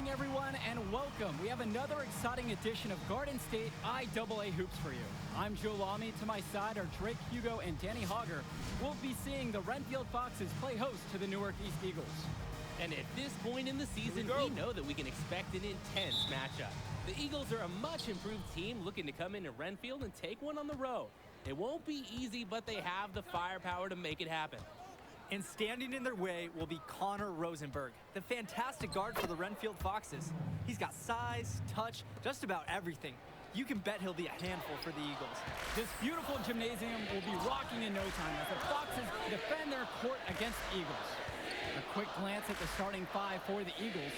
morning, everyone, and welcome. We have another exciting edition of Garden State IAA Hoops for you. I'm Joe Lamy. To my side are Drake Hugo and Danny Hogger. We'll be seeing the Renfield Foxes play host to the Newark East Eagles. And at this point in the season, we know that we can expect an intense matchup. The Eagles are a much improved team looking to come into Renfield and take one on the road. It won't be easy, but they have the firepower to make it happen. And standing in their way will be Connor Rosenberg, the fantastic guard for the Renfield Foxes. He's got size, touch, just about everything. You can bet he'll be a handful for the Eagles. This beautiful gymnasium will be rocking in no time as the Foxes defend their court against the Eagles. A quick glance at the starting five for the Eagles.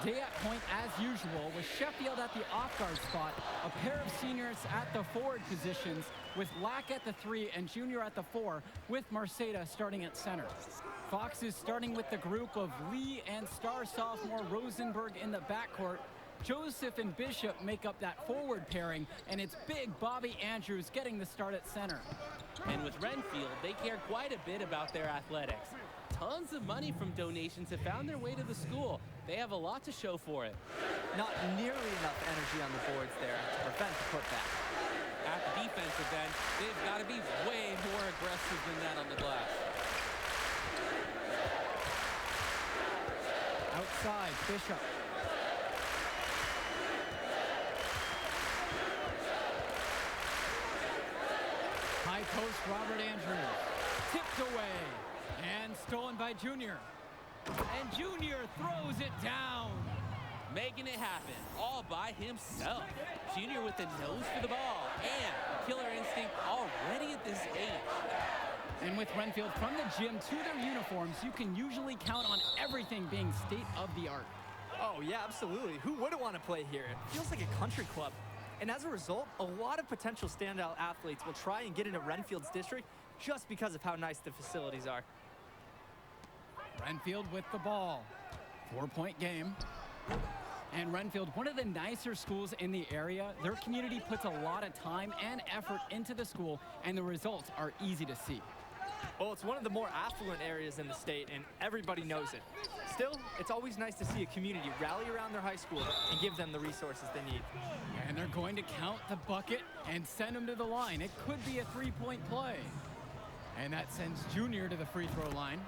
Day at point as usual, with Sheffield at the off-guard spot, a pair of seniors at the forward positions, with Lack at the 3 and Junior at the 4, with Marceda starting at center. Fox is starting with the group of Lee and star sophomore Rosenberg in the backcourt. Joseph and Bishop make up that forward pairing, and it's big Bobby Andrews getting the start at center. And with Renfield, they care quite a bit about their athletics. Tons of money from donations have found their way to the school. They have a lot to show for it. Not nearly enough energy on the boards there to prevent the putback. At the defensive end, they've got to be way more aggressive than that on the glass. Outside, Bishop. High post, Robert Andrews. Tipped away. And stolen by Junior. And Junior throws it down. Making it happen all by himself. Junior with the nose for the ball and killer instinct already at this age. And with Renfield from the gym to their uniforms, you can usually count on everything being state of the art. Oh, yeah, absolutely. Who wouldn't want to play here? It feels like a country club. And as a result, a lot of potential standout athletes will try and get into Renfield's district just because of how nice the facilities are. Renfield with the ball. 4-point game. And Renfield, one of the nicer schools in the area. Their community puts a lot of time and effort into the school, and the results are easy to see. Well, it's one of the more affluent areas in the state, and everybody knows it. Still, it's always nice to see a community rally around their high school and give them the resources they need. And they're going to count the bucket and send them to the line. It could be a 3-point play. And that sends Junior to the free throw line.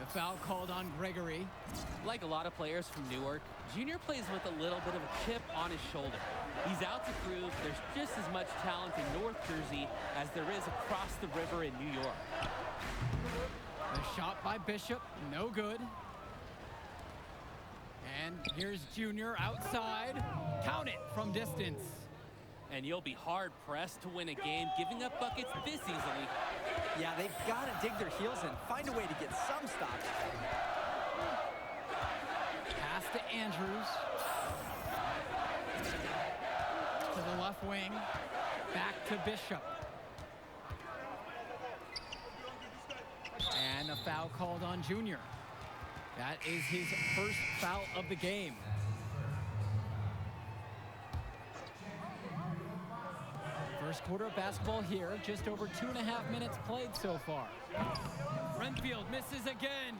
The foul called on Gregory. Like a lot of players from Newark, Junior plays with a little bit of a chip on his shoulder. He's out to prove there's just as much talent in North Jersey as there is across the river in New York. The shot by Bishop, no good. And here's Junior outside. Count it from distance. And you'll be hard-pressed to win a game giving up buckets this easily. Yeah, they've got to dig their heels in, find a way to get some stops. Pass to Andrews. To the left wing. Back to Bishop. And a foul called on Junior. That is his first foul of the game. First quarter of basketball here, just over 2.5 minutes played so far. Renfield misses again.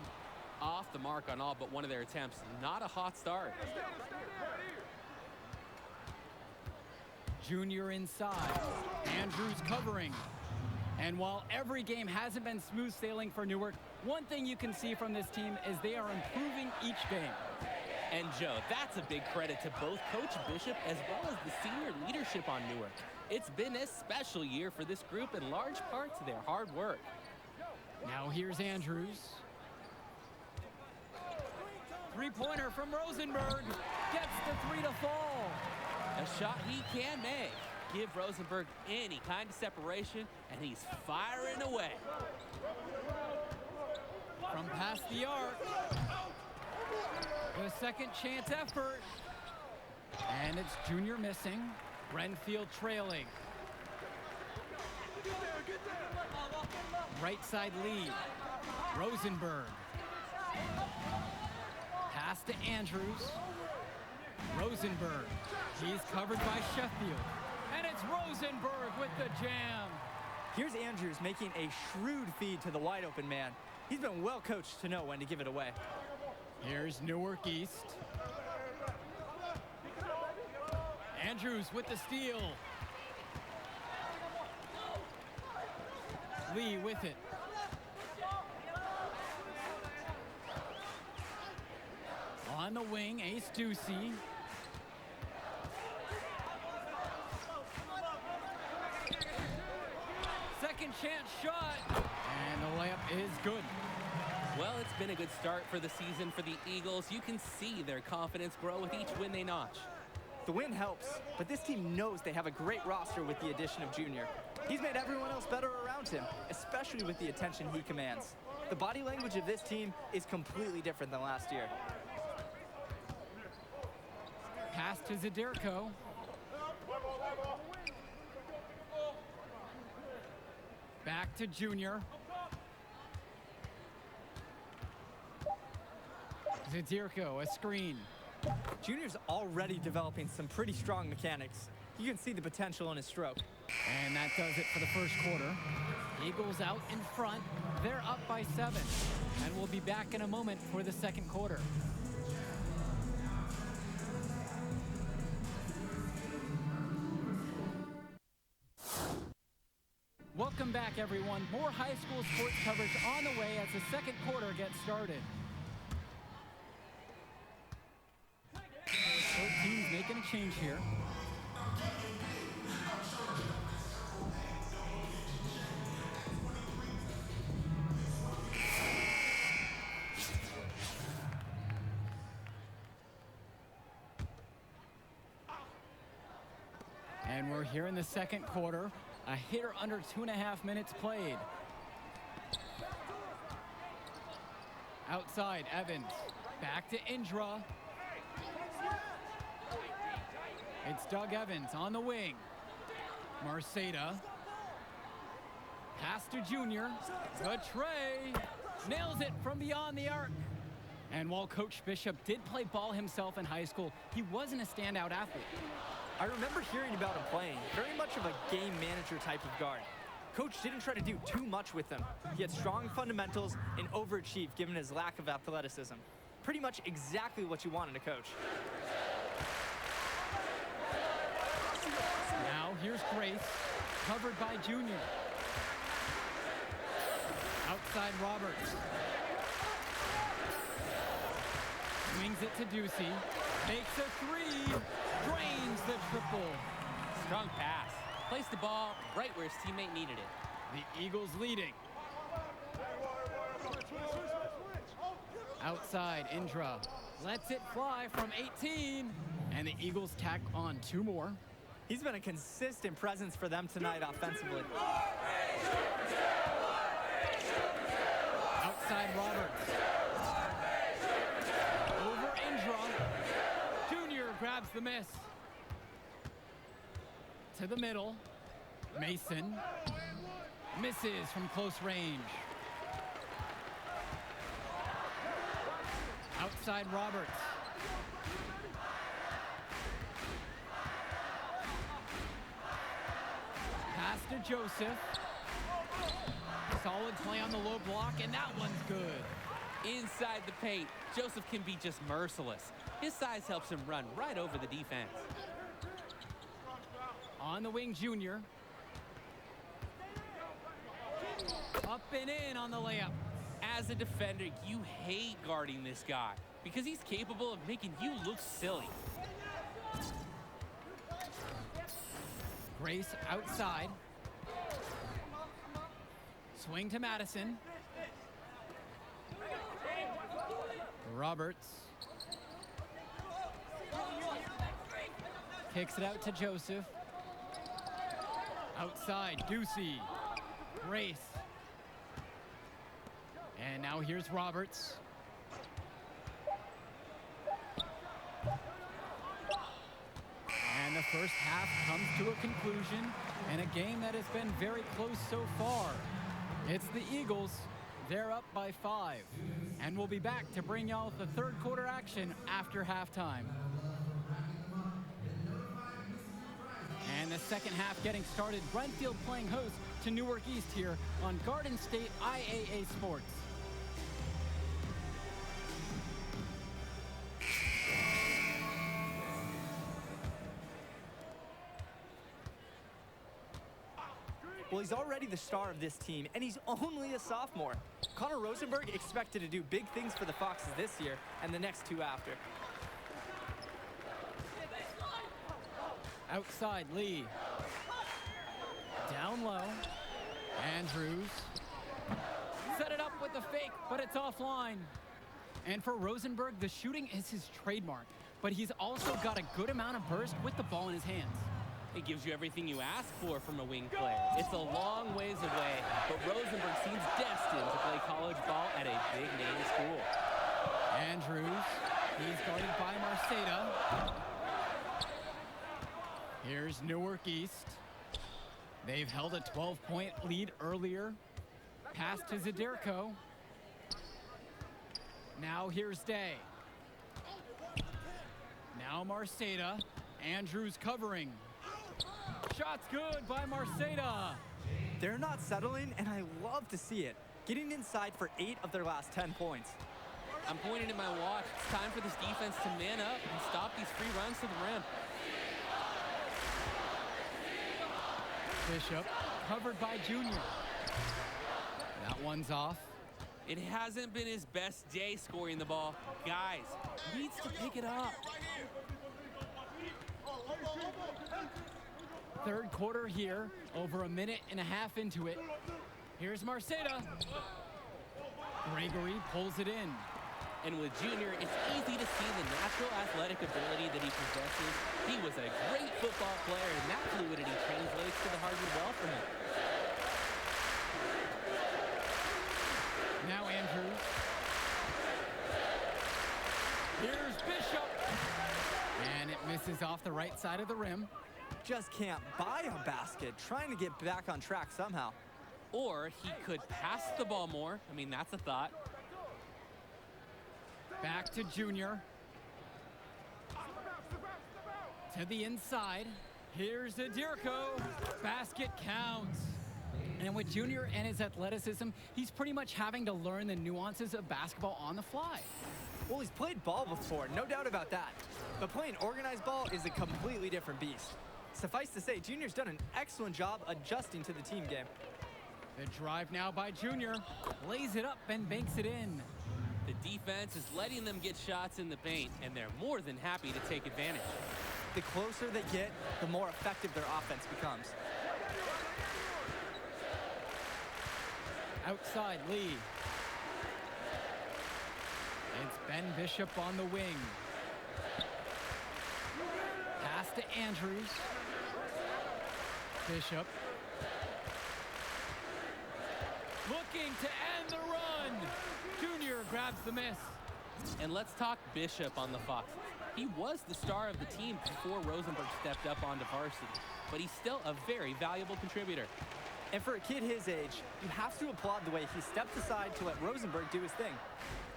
Off the mark on all but one of their attempts. Not a hot start. Junior inside. Andrews covering. And while every game hasn't been smooth sailing for Newark, one thing you can see from this team is they are improving each game. And Joe, that's a big credit to both Coach Bishop as well as the senior leadership on Newark. It's been a special year for this group in large part to their hard work. Now here's Andrews. Three-pointer from Rosenberg. Gets the 3 to fall. A shot he can make. Give Rosenberg any kind of separation, and he's firing away. From past the arc. The second chance effort. And it's Junior missing. Renfield trailing. Right side lead. Rosenberg. Pass to Andrews. Rosenberg. He's covered by Sheffield. And it's Rosenberg with the jam. Here's Andrews making a shrewd feed to the wide open man. He's been well coached to know when to give it away. Here's Newark East. Andrews with the steal. Lee with it. On the wing, Ace Ducey. Second chance shot. And the layup is good. Well, it's been a good start for the season for the Eagles. You can see their confidence grow with each win they notch. The win helps, but this team knows they have a great roster with the addition of Junior. He's made everyone else better around him, especially with the attention he commands. The body language of this team is completely different than last year. Pass to Zadirko. Back to Junior. Zadirko, a screen. Junior's already developing some pretty strong mechanics. You can see the potential in his stroke. And that does it for the first quarter. Eagles out in front. They're up by 7. And we'll be back in a moment for the second quarter. Welcome back, everyone. More high school sports coverage on the way as the second quarter gets started. Both teams making a change here. And we're here in the second quarter. A hitter under 2.5 minutes played. Outside, Evans. Back to Indra. It's Doug Evans on the wing. Marceda. Pass to Junior. The tray. Nails it from beyond the arc. And while Coach Bishop did play ball himself in high school, he wasn't a standout athlete. I remember hearing about him playing, very much of a game manager type of guard. Coach didn't try to do too much with him. He had strong fundamentals and overachieved given his lack of athleticism. Pretty much exactly what you want in a coach. Now here's Grace, covered by Junior. Outside Roberts. Swings it to Ducey. Makes a three. Drains the triple. Strong pass. Placed the ball right where his teammate needed it. The Eagles leading. Outside, Indra lets it fly from 18. And the Eagles tack on 2 more. He's been a consistent presence for them tonight offensively. Outside Roberts. Over Indra. Junior grabs the miss. To the middle. Mason. Misses from close range. Outside Roberts. Pass to Joseph. Solid play on the low block, and that one's good. Inside the paint, Joseph can be just merciless. His size helps him run right over the defense. On the wing, Junior. Up and in on the layup. As a defender, you hate guarding this guy because he's capable of making you look silly. Grace outside. Swing to Madison. Roberts. Kicks it out to Joseph. Outside, Ducey. Grace. And now here's Roberts. And the first half comes to a conclusion in a game that has been very close so far. It's the Eagles. They're up by 5. And we'll be back to bring y'all the third quarter action after halftime. And the second half getting started. Renfield playing host to Newark East here on Garden State IAA Sports. Well, he's already the star of this team, and he's only a sophomore. Connor Rosenberg expected to do big things for the Foxes this year and the next two after. Outside Lee. Down low. Andrews. Set it up with the fake, but it's offline. And for Rosenberg, the shooting is his trademark, but he's also got a good amount of burst with the ball in his hands. It gives you everything you ask for from a wing player. It's a long ways away, but Rosenberg seems destined to play college ball at a big-name school. Andrews, he's guarded by Marceda. Here's Newark East. They've held a 12-point lead earlier. Pass to Zadirko. Now here's Day. Now Marceda. Andrews covering. Shot's good by Marceda. They're not settling, and I love to see it. Getting inside for 8 of their last 10 points. I'm pointing at my watch. It's time for this defense to man up and stop these free runs to the rim. Bishop covered by Junior. That one's off. It hasn't been his best day scoring the ball. Guys, needs to pick it up. Third quarter here, over a minute and a half into it. Here's Marceda. Gregory pulls it in. And with Junior, it's easy to see the natural athletic ability that he possesses. He was a great football player, and that fluidity translates to the hardwood well for him. Now Andrews. Here's Bishop. And it misses off the right side of the rim. Just can't buy a basket, trying to get back on track somehow. Or he could pass the ball more. I mean, that's a thought. Back to Junior. To the inside. Here's Zadirko. Basket counts. And with Junior and his athleticism, he's pretty much having to learn the nuances of basketball on the fly. Well, he's played ball before, no doubt about that. But playing organized ball is a completely different beast. Suffice to say, Junior's done an excellent job adjusting to the team game. The drive now by Junior. Lays it up and banks it in. The defense is letting them get shots in the paint, and they're more than happy to take advantage. The closer they get, the more effective their offense becomes. Outside Lee. It's Ben Bishop on the wing. Pass to Andrews. Bishop. Looking to end the run. Junior grabs the miss. And let's talk Bishop on the Foxes. He was the star of the team before Rosenberg stepped up onto varsity, but he's still a very valuable contributor. And for a kid his age, you have to applaud the way he stepped aside to let Rosenberg do his thing.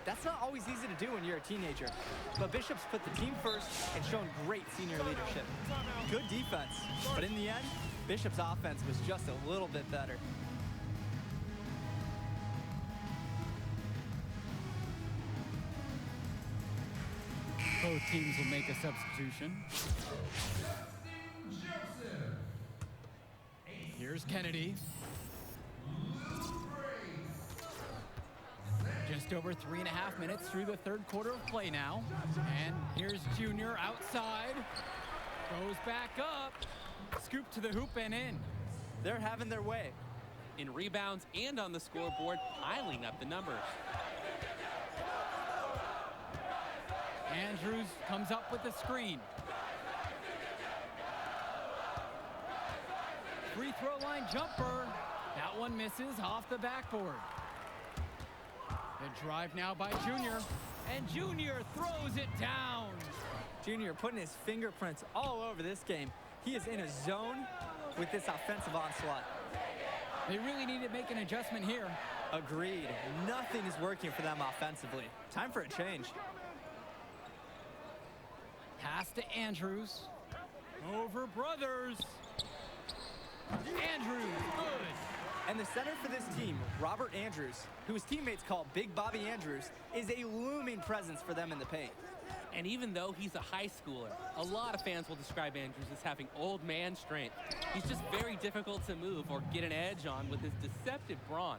That's not always easy to do when you're a teenager. But Bishop's put the team first and shown great senior leadership. Good defense, but in the end, Bishop's offense was just a little bit better. Both teams will make a substitution. Here's Kennedy. Just over 3.5 minutes through the third quarter of play now. And here's Junior outside. Goes back up. Scoop to the hoop and in. They're having their way. In rebounds and on the scoreboard, piling up the numbers. Andrews comes up with the screen. Free throw line jumper. That one misses off the backboard. The drive now by Junior. And Junior throws it down. Junior putting his fingerprints all over this game. He is in a zone with this offensive onslaught. They really need to make an adjustment here. Agreed. Nothing is working for them offensively. Time for a change. Pass to Andrews. Over Brothers. Andrews, good. And the center for this team, Robert Andrews, who his teammates call Big Bobby Andrews, is a looming presence for them in the paint. And even though he's a high schooler, a lot of fans will describe Andrews as having old man strength. He's just very difficult to move or get an edge on with his deceptive brawn.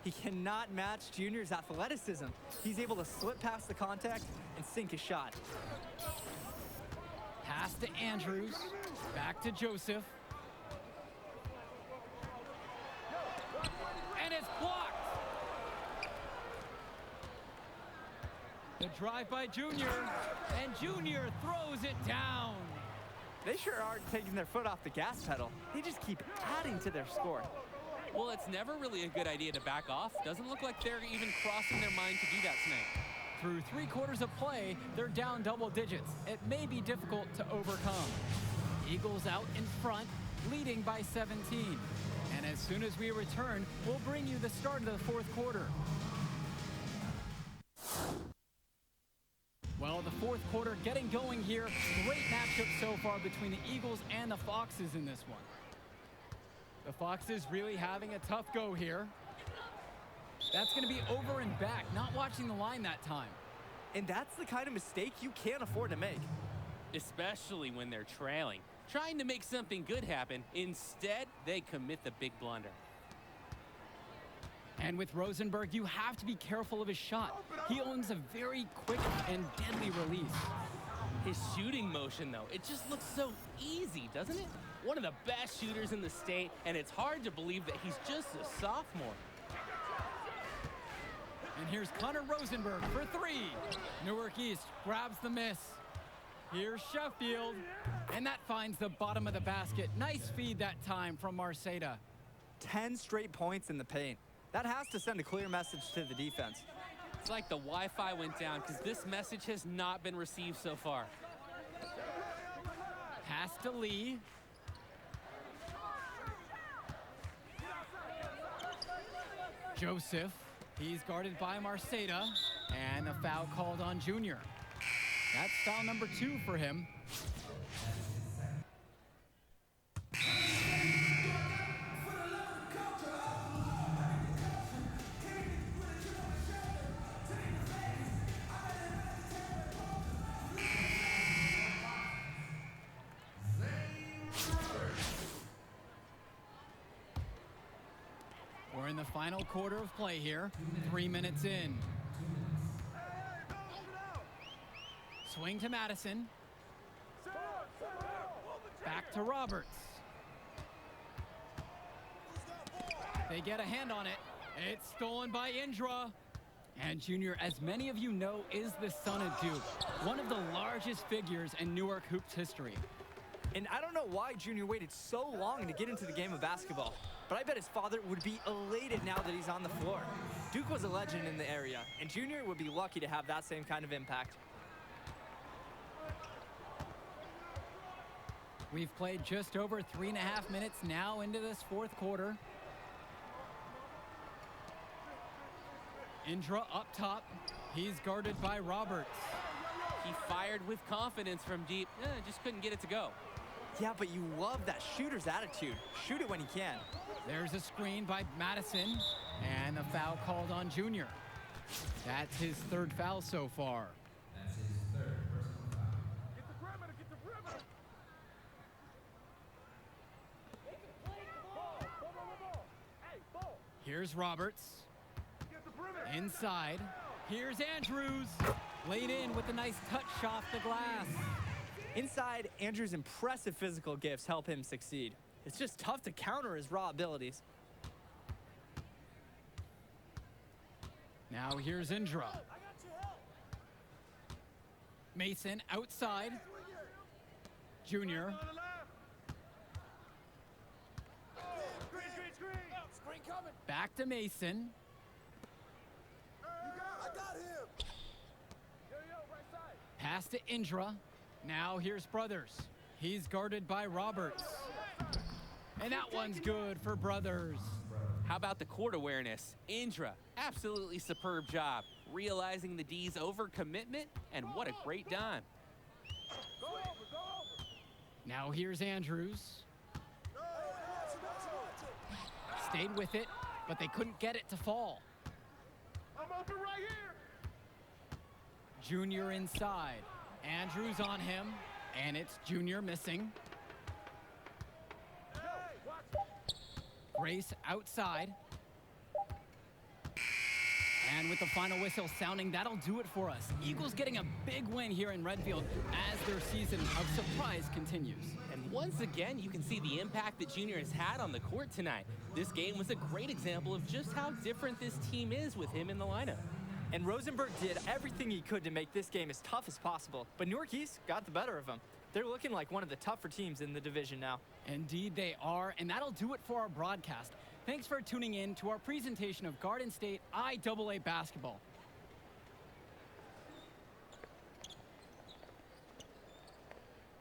He cannot match Junior's athleticism. He's able to slip past the contact and sink his shot. Pass to Andrews. Back to Joseph. And it's blocked. The drive by Junior, and Junior throws it down. They sure aren't taking their foot off the gas pedal. They just keep adding to their score. Well, it's never really a good idea to back off. Doesn't look like they're even crossing their mind to do that tonight. Through 3/4 of play, they're down double digits. It may be difficult to overcome. Eagles out in front, leading by 17. And as soon as we return, we'll bring you the start of the 4th quarter. Well, the 4th quarter getting going here. Great matchup so far between the Eagles and the Foxes in this one. The Foxes really having a tough go here. That's going to be over and back, not watching the line that time. And that's the kind of mistake you can't afford to make. Especially when they're trailing. Trying to make something good happen. Instead, they commit the big blunder. And with Rosenberg, you have to be careful of his shot. He owns a very quick and deadly release. His shooting motion, though, it just looks so easy, doesn't it? One of the best shooters in the state, and it's hard to believe that he's just a sophomore. And here's Connor Rosenberg for 3. Newark East grabs the miss. Here's Sheffield, and that finds the bottom of the basket. Nice feed that time from Marceda. 10 straight points in the paint. That has to send a clear message to the defense. It's like the Wi-Fi went down because this message has not been received so far. Pass to Lee. Joseph, he's guarded by Marceda, and a foul called on Junior. That's foul number 2 for him. We're in the final quarter of play here, 3 minutes in. Swing to Madison. Back to Roberts. They get a hand on it. It's stolen by Indra. And Junior, as many of you know, is the son of Duke, one of the largest figures in Newark hoops history. And I don't know why Junior waited so long to get into the game of basketball, but I bet his father would be elated now that he's on the floor. Duke was a legend in the area, and Junior would be lucky to have that same kind of impact. We've played just over 3.5 minutes now into this 4th quarter. Indra up top. He's guarded by Roberts. He fired with confidence from deep. Just couldn't get it to go. Yeah, but you love that shooter's attitude. Shoot it when he can. There's a screen by Madison, and a foul called on Junior. That's his 3rd foul so far. That's his 3rd personal foul. Get the perimeter, get the perimeter. Here's Roberts. Inside. Here's Andrews. Laid in with a nice touch off the glass. Inside, Andrews' impressive physical gifts help him succeed. It's just tough to counter his raw abilities. Now here's Indra. Mason outside. Junior. Back to Mason. Pass to Indra. Now here's Brothers. He's guarded by Roberts. And that one's good for Brothers. How about the court awareness? Indra, absolutely superb job. Realizing the D's overcommitment, and what a great dime. Now here's Andrews. Stayed with it, but they couldn't get it to fall. I'm open right here. Junior inside. Andrews on him, and it's Junior missing. Grace outside. And with the final whistle sounding, that'll do it for us. Eagles getting a big win here in Redfield as their season of surprise continues. And once again, you can see the impact that Junior has had on the court tonight. This game was a great example of just how different this team is with him in the lineup. And Rosenberg did everything he could to make this game as tough as possible. But Newark East got the better of them. They're looking like one of the tougher teams in the division now. Indeed they are, and that'll do it for our broadcast. Thanks for tuning in to our presentation of Garden State IAA basketball.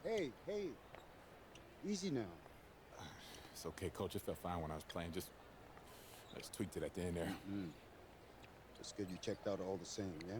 Hey, easy now. It's okay, Coach. It felt fine when I was playing. Just tweaked it at the end there. Just good you checked out all the same, yeah?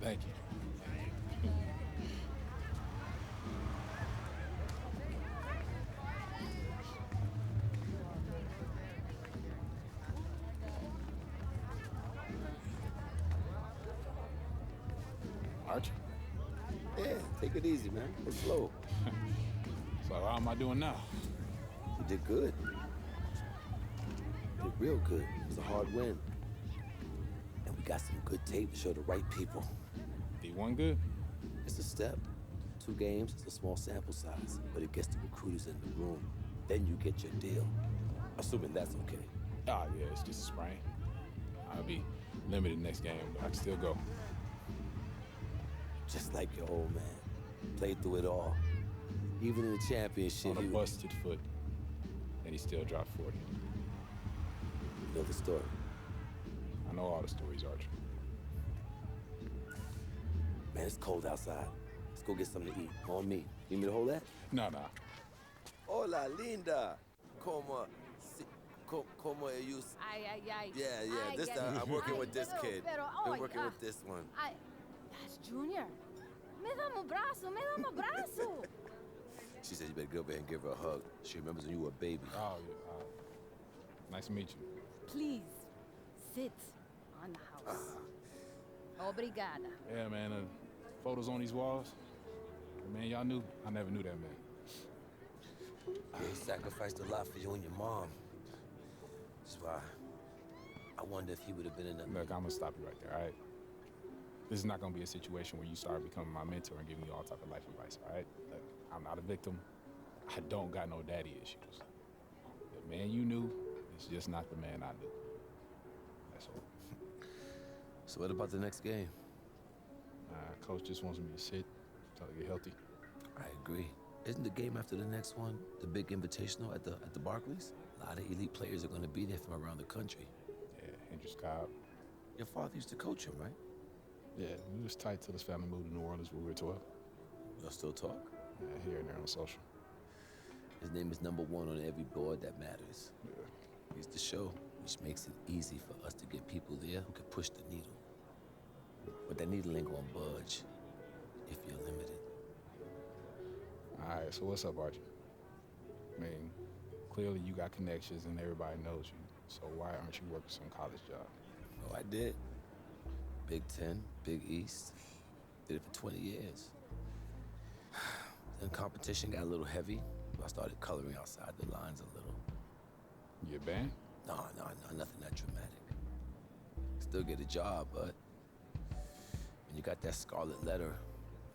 Thank you. Archie? Yeah, take it easy, man. Go slow. So how am I doing now? You did good. You did real good. It was a hard win. And we got some good tape to show the right people. D1 good? It's a step. 2 games, it's a small sample size, but it gets the recruiters in the room. Then you get your deal. Assuming that's okay. Ah, yeah, it's just a sprain. I'll be limited next game, but I can still go. Just like your old man. Played through it all. Even in the championship, On a he busted foot, and he still dropped 40. You know the story. I know all the stories, Archie. Man, it's cold outside. Let's go get something to eat. On me. You need me to hold that? No. Hola, linda. Como you... Ay. Yeah. Ay, This yes. time I'm working Ay, with this kid. Pero, Been working with this one. Ay, that's Junior. Me dá um braço. She said you better go over there and give her a hug. She remembers when you were a baby. Oh, yeah. Nice to meet you. Please, sit on the house. Obrigada. Yeah, man, photos on these walls. Man, y'all knew. I never knew that man. He sacrificed a lot for you and your mom. That's why I wonder if he would have been in the... Look, I'm gonna stop you right there, all right? This is not gonna be a situation where you start becoming my mentor and giving me all type of life advice, all right? Look, I'm not a victim. I don't got no daddy issues. The man you knew is just not the man I knew. That's all. So what about the next game? Coach just wants me to sit until I get healthy. I agree. Isn't the game after the next one the big invitational at the Barclays? A lot of elite players are going to be there from around the country. Yeah, Hendrix Cobb. Your father used to coach him, right? Yeah, we was tight till his family moved to New Orleans when we were 12. Y'all still talk? Yeah, here and there on social. His name is #1 on every board that matters. Yeah. He's the show, which makes it easy for us to get people there who can push the needle. But that needle ain't gonna budge if you're limited. All right, so what's up, Archie? I mean, clearly you got connections and everybody knows you. So why aren't you working some college job? Oh, I did. Big Ten, Big East. Did it for 20 years. Then competition got a little heavy. I started coloring outside the lines a little. You a band? No, nothing that dramatic. Still get a job, but when you got that scarlet letter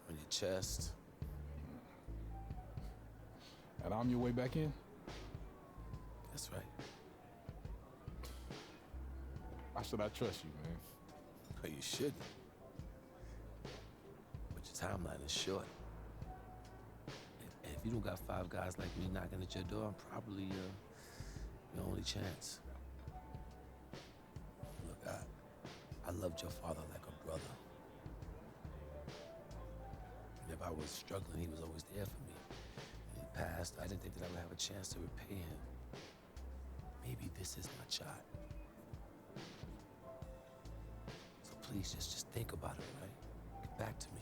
on your chest. And I'm your way back in? That's right. Why should I trust you, man? No, you shouldn't. But your timeline is short. And if you don't got 5 guys like me knocking at your door, I'm probably your only chance. Look, I loved your father like a brother. And if I was struggling, he was always there for me. When he passed, I didn't think that I would have a chance to repay him. Maybe this is my shot. So please, just think about it, all right? Get back to me.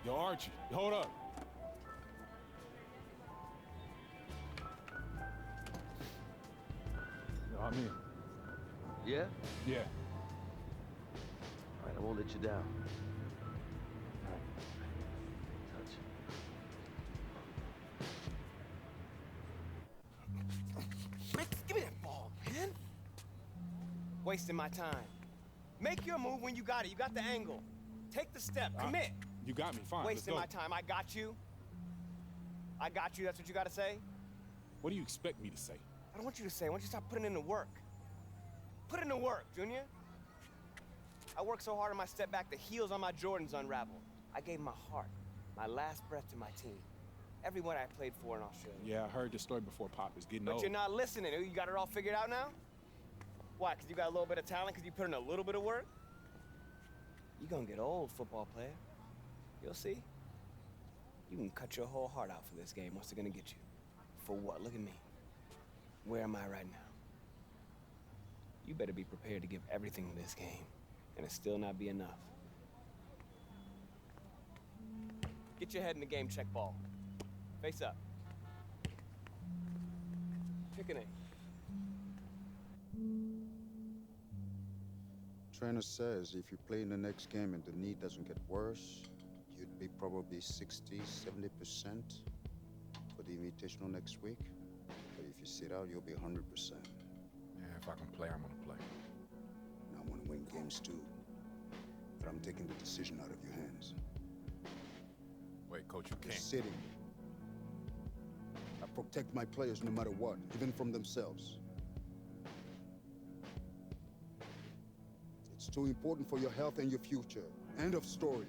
Yo, Archie, hold up. Yo, I'm in. Yeah? Yeah. All right, I won't let you down. Touch. Man, give me that ball, man. Wasting my time. Make your move when you got it. You got the angle. Take the step. Commit. You got me, fine. Wasting my let's go. time. I got you. I got you. That's what you got to say? What do you expect me to say? I don't want you to say. I want you to stop putting in the work. Put in the work, Junior. I worked so hard on my step back, the heels on my Jordans unraveled. I gave my heart, my last breath to my team. Everyone I played for in Australia. Yeah, I heard this story before, Pop. It's getting But old. you're not listening. You got it all figured out now? Why, because you got a little bit of talent, because you put in a little bit of work? You're going to get old, football player. You'll see. You can cut your whole heart out for this game. What's it going to get you? For what? Look at me. Where am I right now? You better be prepared to give everything to this game, and it still not be enough. Get your head in the game, check ball. Face up. Pick a name. Trainer says if you play in the next game and the knee doesn't get worse, you'd be probably 60, 70% for the Invitational next week. But if you sit out, you'll be 100%. Yeah, if I can play, I'm gonna play. And I want to win games too. But I'm taking the decision out of your hands. Wait, Coach, you You're can't. sitting. I protect my players no matter what, even from themselves. It's too important for your health and your future. End of story.